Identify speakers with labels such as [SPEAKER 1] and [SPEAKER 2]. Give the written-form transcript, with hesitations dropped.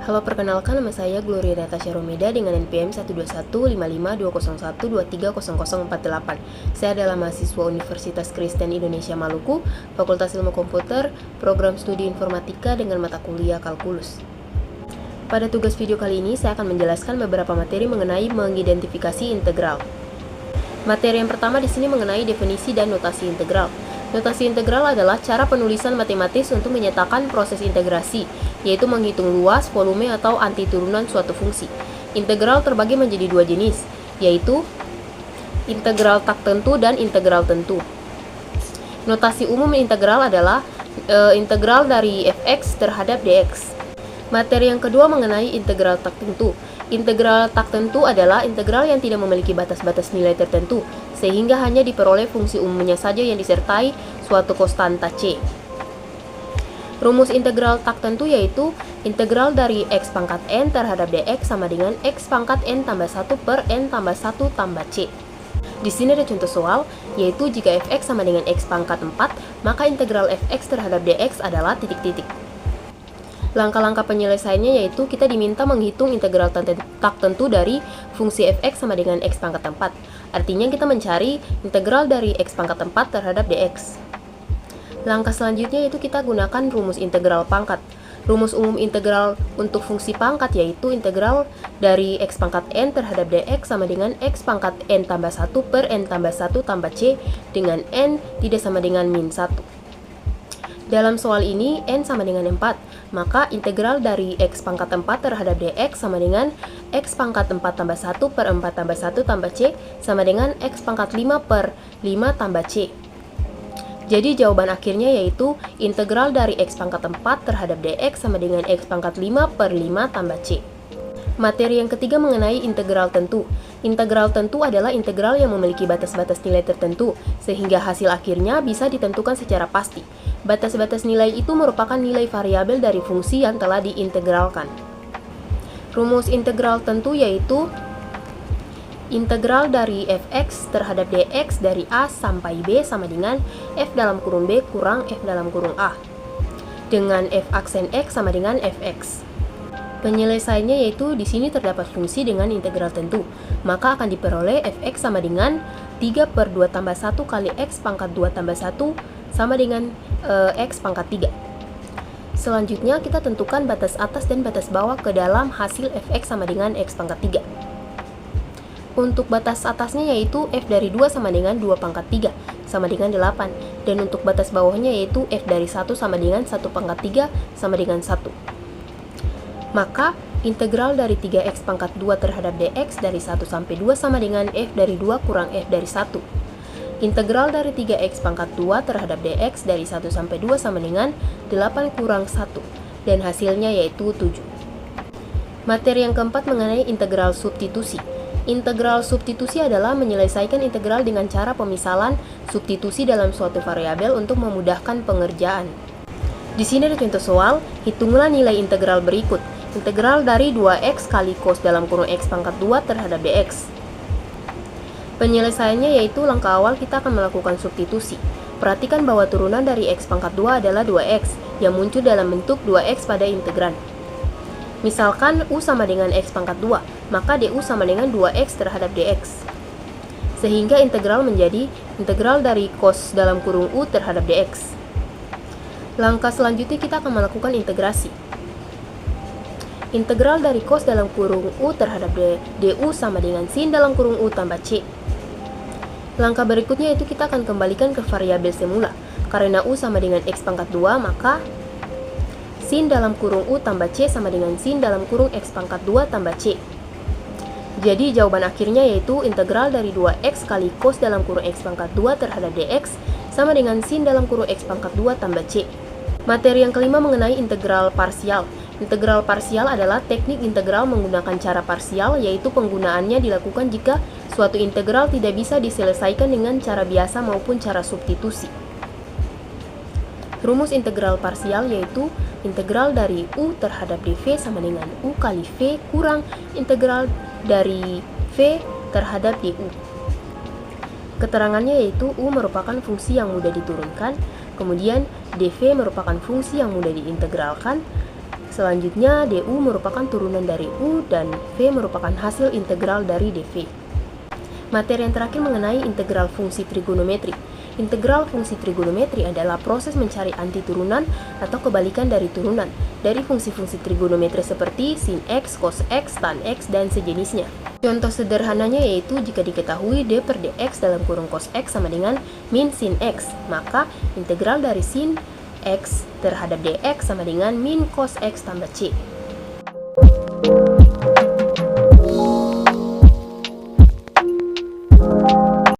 [SPEAKER 1] Halo, perkenalkan nama saya Gloria Natasha Romeda dengan NPM 121552012230048. Saya adalah mahasiswa Universitas Kristen Indonesia Maluku, Fakultas Ilmu Komputer, Program Studi Informatika dengan mata kuliah Kalkulus. Pada tugas video kali ini, saya akan menjelaskan beberapa materi mengenai mengidentifikasi integral. Materi yang pertama di sini mengenai definisi dan notasi integral. Notasi integral adalah cara penulisan matematis untuk menyatakan proses integrasi, yaitu menghitung luas, volume, atau antiturunan suatu fungsi. Integral terbagi menjadi dua jenis, yaitu integral tak tentu dan integral tentu. Notasi umum integral adalah integral dari fx terhadap dx. Materi yang kedua mengenai integral tak tentu. Integral tak tentu adalah integral yang tidak memiliki batas-batas nilai tertentu, sehingga hanya diperoleh fungsi umumnya saja yang disertai suatu konstanta C. Rumus integral tak tentu yaitu integral dari x pangkat n terhadap dx sama dengan x pangkat n tambah 1 per n tambah 1 tambah c. Di sini ada contoh soal, yaitu jika fx sama dengan x pangkat 4, maka integral fx terhadap dx adalah titik-titik. Langkah-langkah penyelesaiannya yaitu kita diminta menghitung integral tak tentu dari fungsi fx sama dengan x pangkat 4. Artinya kita mencari integral dari x pangkat 4 terhadap dx. Langkah selanjutnya yaitu kita gunakan rumus integral pangkat. Rumus umum integral untuk fungsi pangkat yaitu integral dari x pangkat n terhadap dx sama dengan x pangkat n tambah 1 per n tambah 1 tambah c dengan n tidak sama dengan min 1. Dalam soal ini, n sama dengan 4, maka integral dari x pangkat 4 terhadap dx sama dengan x pangkat 4 tambah 1 per 4 tambah 1 tambah c sama dengan x pangkat 5 per 5 tambah c. Jadi jawaban akhirnya yaitu integral dari x pangkat 4 terhadap dx sama dengan x pangkat 5 per 5 tambah c. Materi yang ketiga mengenai integral tentu. Integral tentu adalah integral yang memiliki batas-batas nilai tertentu, sehingga hasil akhirnya bisa ditentukan secara pasti. Batas-batas nilai itu merupakan nilai variabel dari fungsi yang telah diintegralkan. Rumus integral tentu yaitu integral dari fx terhadap dx dari a sampai b sama dengan f dalam kurung b kurang f dalam kurung a, dengan f aksen x sama dengan fx. Penyelesaiannya yaitu di sini terdapat fungsi dengan integral tentu, maka akan diperoleh fx sama dengan 3 per 2 tambah 1 kali x pangkat 2 tambah 1 sama dengan x pangkat 3. Selanjutnya kita tentukan batas atas dan batas bawah ke dalam hasil fx sama dengan x pangkat 3. Untuk batas atasnya yaitu f dari 2 sama dengan 2 pangkat 3 sama dengan 8, dan untuk batas bawahnya yaitu f dari 1 sama dengan 1 pangkat 3 sama dengan 1. Maka integral dari 3x pangkat 2 terhadap dx dari 1 sampai 2 sama dengan f dari 2 kurang f dari 1. Integral dari 3x pangkat 2 terhadap dx dari 1 sampai 2 sama dengan 8 kurang 1, dan hasilnya yaitu 7. Materi yang keempat mengenai integral substitusi. Integral substitusi adalah menyelesaikan integral dengan cara pemisalan substitusi dalam suatu variabel untuk memudahkan pengerjaan. Di sini ada contoh soal, hitunglah nilai integral berikut. Integral dari 2x kali cos dalam kurung x pangkat 2 terhadap dx. Penyelesaiannya yaitu langkah awal kita akan melakukan substitusi. Perhatikan bahwa turunan dari x pangkat 2 adalah 2x yang muncul dalam bentuk 2x pada integran. Misalkan u sama dengan x pangkat 2, maka du sama dengan 2x terhadap dx. Sehingga integral menjadi integral dari cos dalam kurung u terhadap dx. Langkah selanjutnya kita akan melakukan integrasi. Integral dari cos dalam kurung u terhadap du sama dengan sin dalam kurung u tambah c. Langkah berikutnya itu kita akan kembalikan ke variabel semula. Karena u sama dengan x pangkat 2, maka sin dalam kurung u tambah c sama dengan sin dalam kurung x pangkat 2 tambah c. Jadi jawaban akhirnya yaitu integral dari 2x kali cos dalam kurung x pangkat 2 terhadap dx sama dengan sin dalam kurung x pangkat 2 tambah c. Materi yang kelima mengenai integral parsial. Integral parsial adalah teknik integral menggunakan cara parsial, yaitu penggunaannya dilakukan jika suatu integral tidak bisa diselesaikan dengan cara biasa maupun cara substitusi. Rumus integral parsial yaitu integral dari u terhadap dv sama dengan u kali v kurang integral dari v terhadap du. Keterangannya yaitu u merupakan fungsi yang mudah diturunkan, kemudian dv merupakan fungsi yang mudah diintegralkan, Selanjutnya, du merupakan turunan dari u dan v merupakan hasil integral dari dv. Materi yang terakhir mengenai integral fungsi trigonometri. Integral fungsi trigonometri adalah proses mencari antiturunan atau kebalikan dari turunan dari fungsi-fungsi trigonometri seperti sin x, cos x, tan x, dan sejenisnya. Contoh sederhananya yaitu jika diketahui d per dx dalam kurung cos x sama dengan min sin x, maka integral dari sin x terhadap dx sama dengan min cos x tambah c.